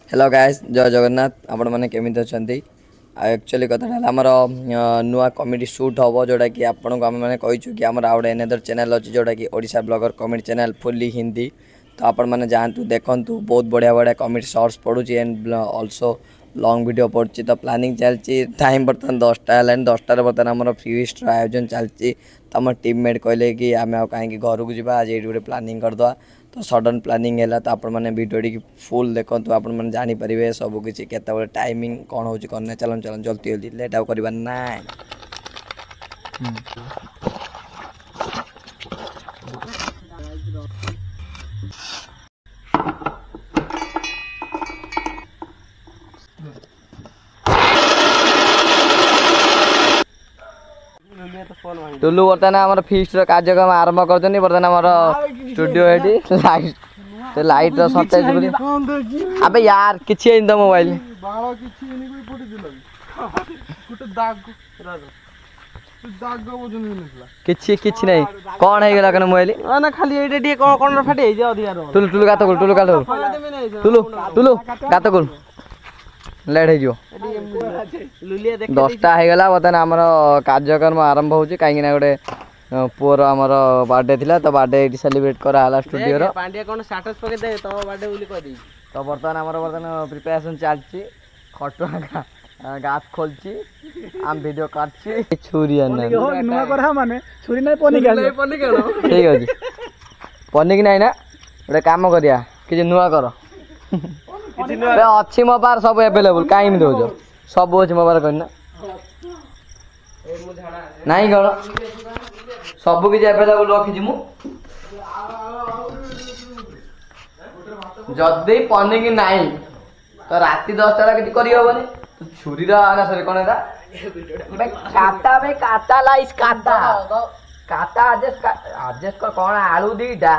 hello guys जय जगन्नाथ आपण मैंने केमी अच्छा एक्चुअली कथा आमर नुआ कमेडी शूट हम जोटा कि आपको आम मैंने कहीचु कि आम आउट एनदर चैनल अच्छी जोटा कि Odisha blogger comedy channel fully Hindi तो आपण मैंने जातु देखु बहुत बढ़िया बढ़िया कमेडी शॉर्ट्स पड़ुची एंड ऑल्सो लॉन्ग वीडियो पड़ी तो प्लानिंग चलती टाइम बर्तमान 10टा है 10टार बर्तमान आम फीस्ट आयोजन चलती तो आम टीममेट कहले कि आम कहीं घर को जावा आज ये गोटे प्लानिंग करदे तो सडन प्लानिंग है तो आपण मैंने वीडियो फुल देखो आपण मैंने जानीपर सबकि केत टाइमिंग कौन हो चलन चलन जल्दी जल्दी लेट आउ करवा ना टुलू बर्तमान आम फिस्ट कार्यक्रम आरंभ कर बर्तमान आम स्टूडियो लाइट लाइट सतेज अबे यार किसी तो मोबाइल किछि नहीं कौन है गला मोबाइल ना खाली एटे टी कौन फाटे टुलू टुलू गात टुलू गात टुलू टुलू गात गोल लेट हो 10टा होगा बर्तमान आमर कार्यक्रम आरंभ हो कहीं गोटे पुअर आमर बर्थडे थिला तो बर्थडे ये सेलिब्रेट कराला स्टूडियो तो बर्तमान आमर बर्तमान प्रिपरेशन चलती खटुआ गात खोलची आम वीडियो काटची छुरी ठीक अच्छे पनिक ना ना गोटे कम करिया कि नुआ कर अच्छी मो पार सब एवेलेबल कहीं दौर सब अच्छे मो पार करना नहीं कौन सब किसी एवेलेबल रखी जदि पनिक नाई तो राति 10टा कि करहबनी तो छुरी सॉरी कौन काटा भाई काटा लाइस काटा काटा एडजस्ट कर कौन आलू दीटा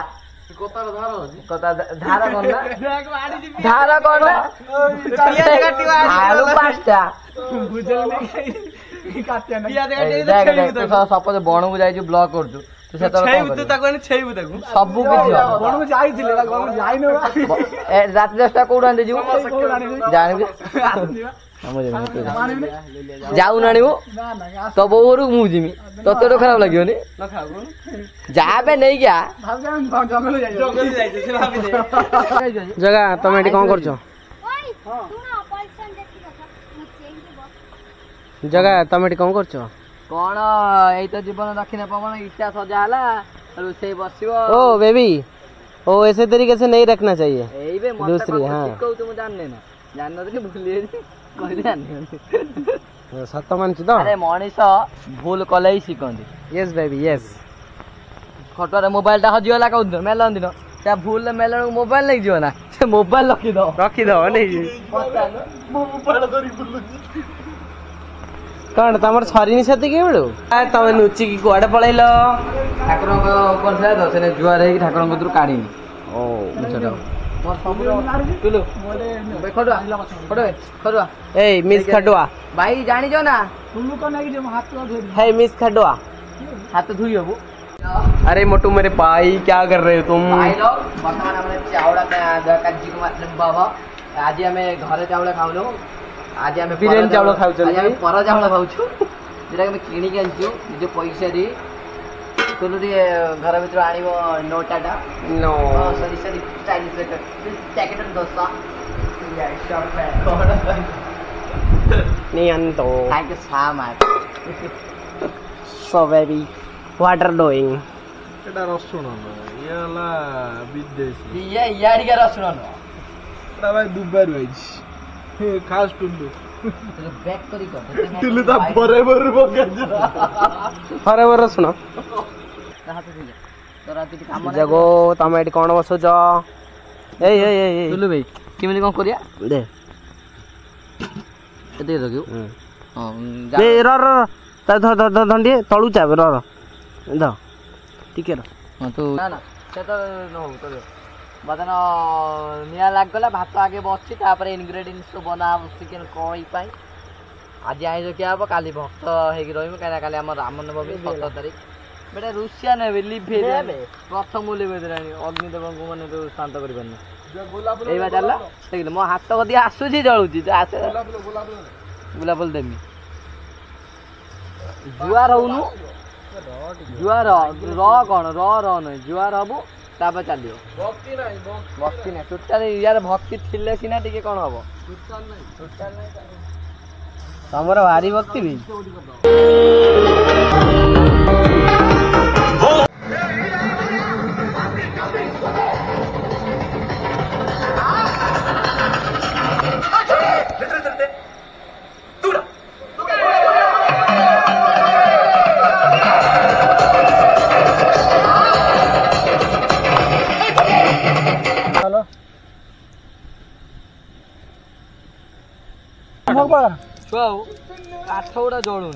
धारा कौन आलू 5टा सपोज बण को जाई ब्लॉक कर सब रात 10टा कौन आने जान जाऊ ना तो बोर मुझी तोते तो खराब लगे जाबे नहीं क्या जगह तुम ये कौन कर जगह तुम ये कौन कर कौन यही तो जीवन दक्षिण पवन इच्छा सजा रोसे बस ओ बेबी ओ ऐसे तरीके से नहीं रखना चाहिए दूसरी हाँ तुम जान लेना जान भूल सत मानछु तो अरे मनीष भूल कले ही शिखती yes baby yes Khatua mobile टा हजिगला कौन मेलन दिन से भूल मेलन मोबाइल नहीं जीव ना से मोबाइल रखीद नहीं कौन तुम सरी से तुम नुचिकी कुआड़े पलैल ठाकुर से जुआर हो ठाकुर काढ़ी मिस खडुआ भाई जानी जो ना मिस खडुआ हाथ धुई हबू अरे मोटू मेरे भाई क्या कर रहे हो तुम भाई लोग वर्तमान हमने चावड़ा काजी को मतलब बाबा आज हमें घरे चावल खाऊ आज हमें बिरयानी चावल खाऊ आज पर चावल खाऊ जेटा हमें किणी के आनछु निज पैसा दी तुलु दी घर भीतर आनिबो नोटाटा no sorry sorry stylish packet dosa या शॉप पे नहीं अंतो thank you so much so baby what are doing एटा रसुन येला विदेशी ये याडी का रसुन एटा भाई दुबार भाई खास टुल्लू बैक करी कर टुल्लू ता बराबर बराबर रसुन जगो तुम ये कौन बसुच टुल्लू भाई केमी कौन करिया दे दे रखियो हां र धंडी तळू चाबे र द ठीक है हां तो ना ना से तो न हो तो बर्तमान निआ लागगला भात आगे बसछि तापर इनग्रेडिएंट्स तो बना चिकन कई पाई आज आइज किया हम काली भक्त हेकि रहिम काला काली हम रामनवमी 17 तारिख बेटा रुसिया ने लिभ प्रथम लिभ देलानी अग्निदेव को माने तो शांत करि परना एई बा चलला देखिल मो हाथ कदी आसुची जळुची तो आसे गुलाब फूल देमी जुआर होनु जुआर र कोन र नै जुआर हबु तापर चलियो भक्ति ना टोटल यार भक्ति थिले सिना टिके कोन हबो टोटल नै तमरो भारी भक्ति भी काठ गुड़ा जलू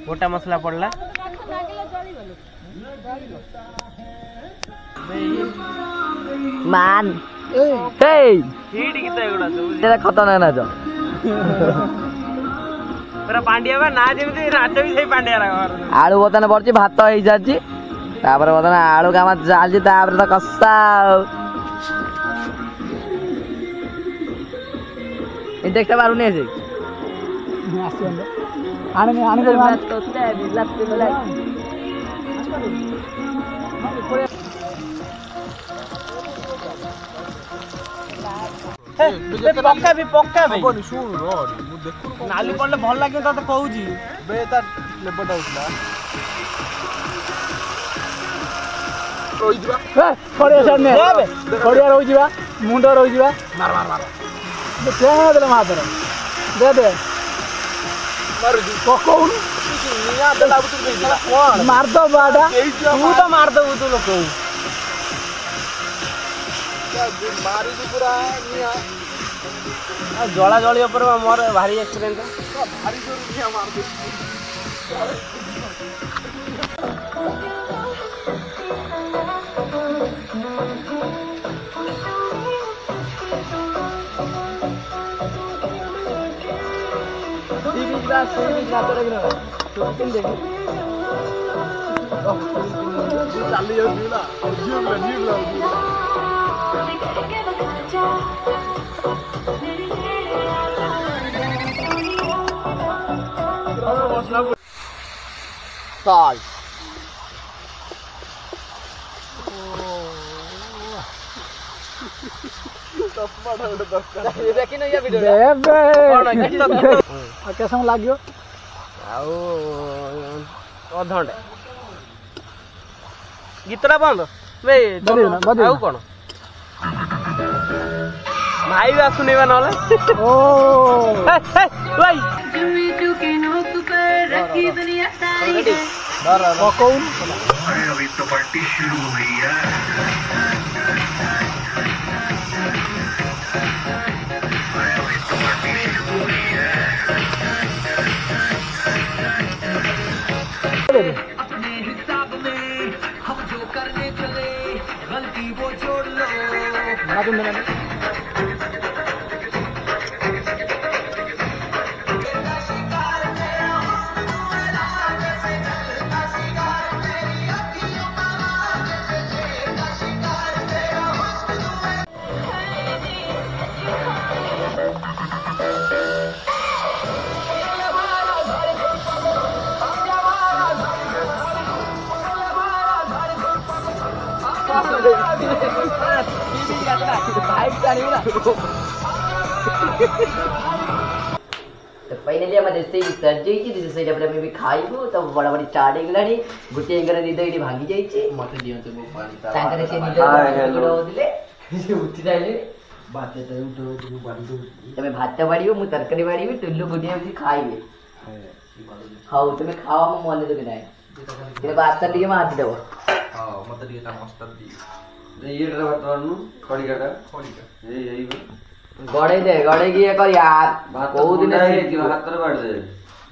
गोटा मसला पड़ला मान खतरनाक नाच पूरा पांडिया ना जमी नाच भी सही पांडिया आलू बर्तमान पड़ी भात हो सारी बर्तमान आलू काम चलती तो कसा देखते पारुनी पक्का नाली पड़े भल लगे तो कहूँ मुंड रही मातर दे दे मारद बाटा तू तो मारदबू तू लोक जला जली मोर भारी एक्सीडेंट कैसा लगे अधघंटे गीतटा बंद कौन भाई भी आसुनी ना अपने हिसाब में हम जो करने चले गलती वो जोड़ लो तो फाइनली हम जैसे ही सर्जरी की जैसे जब मैं भी खाइबो तो बड़ा बड़ी चाट गलानी गुटे इंगर दी दईडी भांगी जाई छी मते दियंते मो पानी तांकरे से निजे गुडो होदिले जे उठी जाइले भात तो उठो बाड़ी दो तमे भात बाड़ियो मु तरकारी बाड़ीबी टुल्लू गुडिया भी खाइबे हाउ तमे खाओ म मले तो नाही तेरे बात लिए मार देबो हां मते दिए ता मस्त दी ये रे बतनु खड़ी काटा यही गड़े दे गड़े की कर यार को दिन से हाथ रे बाड़ दे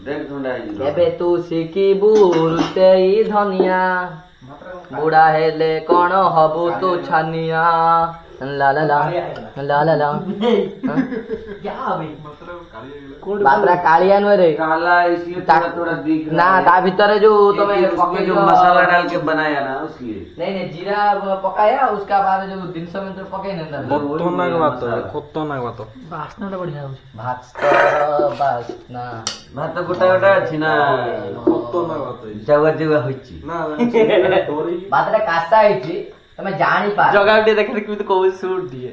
देख ठंडा है केबे तू सिकी बुरते ई धनिया बुढ़ा हेले कौन हबु तू छानिया ला ला ला ला ला ला क्या अबे बातरा कालिया न रे काला इसलिए थोड़ा दिख ना ता भीतर जो तुम्हें उसमें जो मसाला डाल के बनाया ना उसलिए नहीं जीरा पकाया उसका बाद जो दिन समय तो पकाई नहीं ना खतरनाक बात वासना बढ़िया हो वासना भात गोटा गोटा अछि ना खतरनाक बात जगह जगह होछि ना बातरा कासा ହେଇଛି ତମେ ଜାଣି ପାର जगह टे देखरे कि को सूट दिए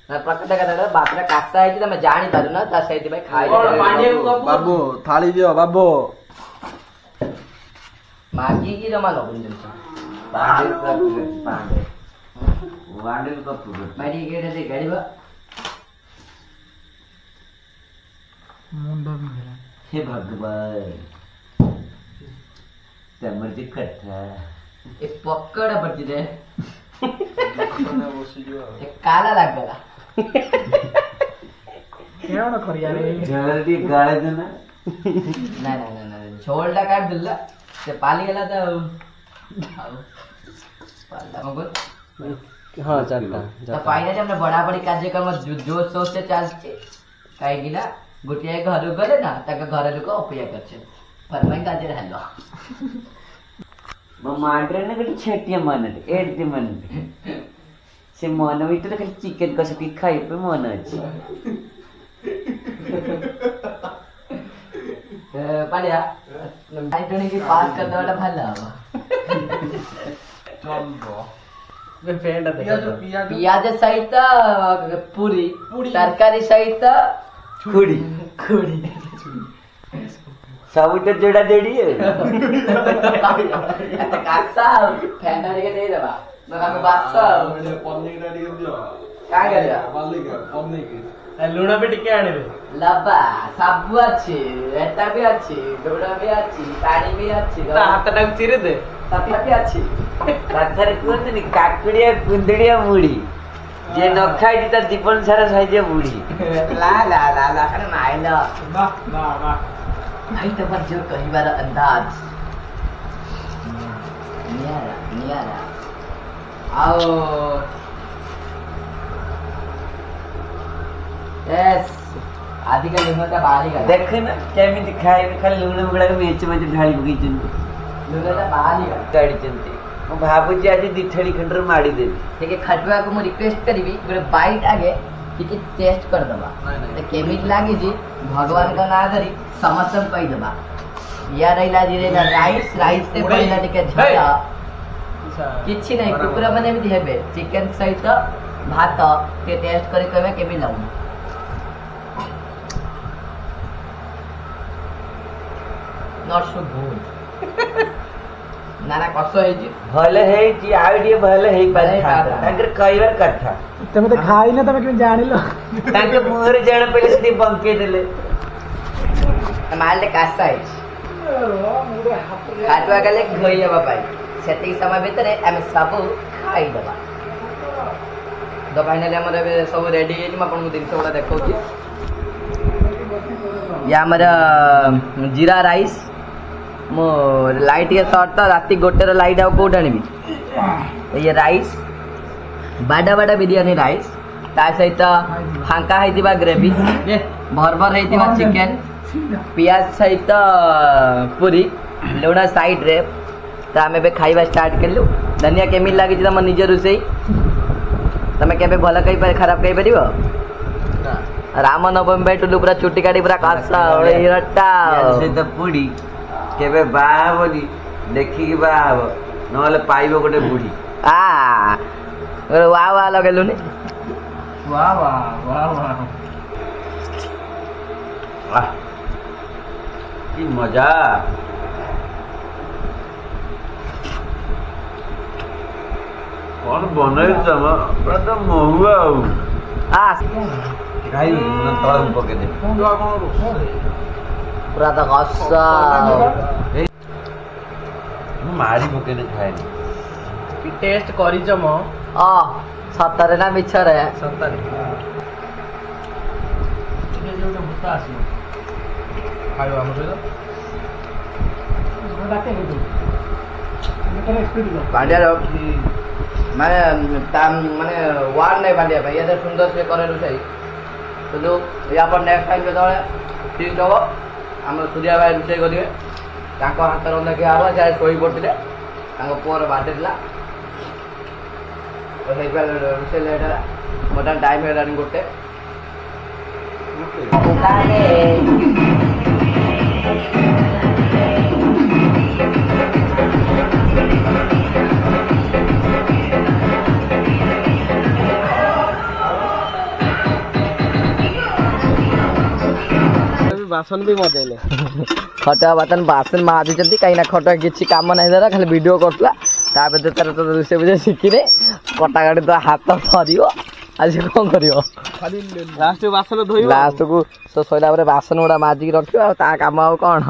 ना प्रकट कथा बातरा कासा ହେଇଛି ତମେ ଜାଣି ପାରୁ ନା ତା ସେଇଥି ପାଇଁ ଖାଇ बाबू थाली दियो बाबू मागी की जमा लगुन जिंस पांडे वांडे को पूरा बैठी गेट दे गाड़ीबा मुंडा भी मेरा हे भगवान तमर जी कथा ए पकड़ पड़ती रे ए काला लागला क्या ना करिया रे जल्दी गाळे देना ना ना ना ना झोलटा काट दिला ते पाली गेला तर पाला मग हां जाता तो फाइनली हमने बड़ा बड़ी कार्यक्रम जोश शोर से चलছে काहेकि ना गोटिया घर गले ना ताका घर लोक अपेक्षा करछे फरमाई गाजे रहलो म मांड्रे ने कटी छेटिया मानत एडते मन से मन वितर खाली चिकन कसकी खाई पे मन अछि पालिया टाइटनी की पास कर देवाटा ভালো হবে चलो वे फेंड दे पियाज सहित पूरी तरकारी सहित खुड़ी खुड़ी सब तो जोड़ा जोड़ी है कासा फेंडा के दे देबा मगा में बासा पन्नी का दियो दियो का करिया पन्नी के लूण भी टिके आने रे लबा सब अच्छी एटा भी अच्छी डोडा भी अच्छी पानी भी अच्छी हाथ टाक चिरे दे तपिया भी अच्छी कथारे कुहतनी काकड़िया कुंदड़िया मुड़ी जे न खाई दी त जीवन सारा खाई मुड़ी ला ला ला ला अरे नाइला वाह वाह वाह भाई तो पर जो कई बार अंदाज नियारा आओ यस आदि का लूण का बाली का देख ना केमिति खाई खाली लूण गुड़ा मेच में ढाली पकई चंदी लूण का बाली का गाड़ी चंदी म भाबुची आज दिथड़ी खंडर माड़ी देबी ठीक है खटुआ को मु रिक्वेस्ट करबी गोटे बाइट आगे ठीक टेस्ट कर दबा तो केमिति लागी जी भगवान का ना धरी समस्त कहि दबा या रहिला जी रे राइस राइस ते पहिला टिके झटा किछि नहीं कुकुरा माने एमि हेबे चिकन सहित भात ते टेस्ट करी कहबे केमि लागु नॉट सो गुड नाना कसो है जी भले है जी आइडिया भले है पारे तांकर कई बार कथा तमे तो खाई ना तमे केम जानिलो तांके मुहर जाण पहिले सिधि बंके देले मारले कासा है खाटुआ गले गई है बाबा सेति समय भीतर हम सब खाई दबा तो फाइनली हमर सब रेडी है म आपन दिन से बड़ा देखौ छी या हमर जीरा राइस मो लाइट के शॉर्ट तो राती गोटे लाइट आ कोड आनिबी ये राइस बाडा बाडा बिरयानी राइस ता सहित फांका हैतिबा ग्रेवी भरभर हैतिबा चिकन पियाज सहित पूरी लुण साइड रे तो आम ए खाइबा स्टार्ट कलु धनिया केमी लगी तुम निज रोसई तुम के भल कही खराब कही पार राम नवमी भाई टुलु पूरा चुटी काटी पूरा कसा हिरटा से पुड़ी केबे बाहाबनी देखी की बाहाब नहले पाइबो गोटे बुढ़ी आ वाह वाह लगेलु नि वाह वाह वाह वाह आह की मजा कौन बने तमा पूरा तो महुआ हो आ गाई न तळ पके दे पूरा तो कसा मारी पके दे खाए कि टेस्ट करी जम आ सतरे ना मिछरे सत्तारे ये जो भूता आसी खायो हम सहित डाके भांडिया माने माने वार्ड नहीं भांडिया भाई ये सुंदर से करे रोषाई तो जो या पर नेक्स्ट टाइम जो ठीक हम आम सूर्या भाई रोषे करेंगे हाथ रंधा क्या हम जहाँ शोई पड़ते पुअर बाटे रोषे लेट है बर्तमान टाइम है गोटे बासन भी मजेले खटा बातन बासन माजुचंती कहीं ना खटा किसी काम नहीं दरा खाली वीडियो करतला ताबे तो तार तो रोसे बुझे शिखिने कटा गाड़ी तो हाथ धरियो आज कौन करियो खाली लास्ट बासन धोइबो लास्ट को सो सइला बासन गुड़ा माजिक रखियो आ ता काम आ कौन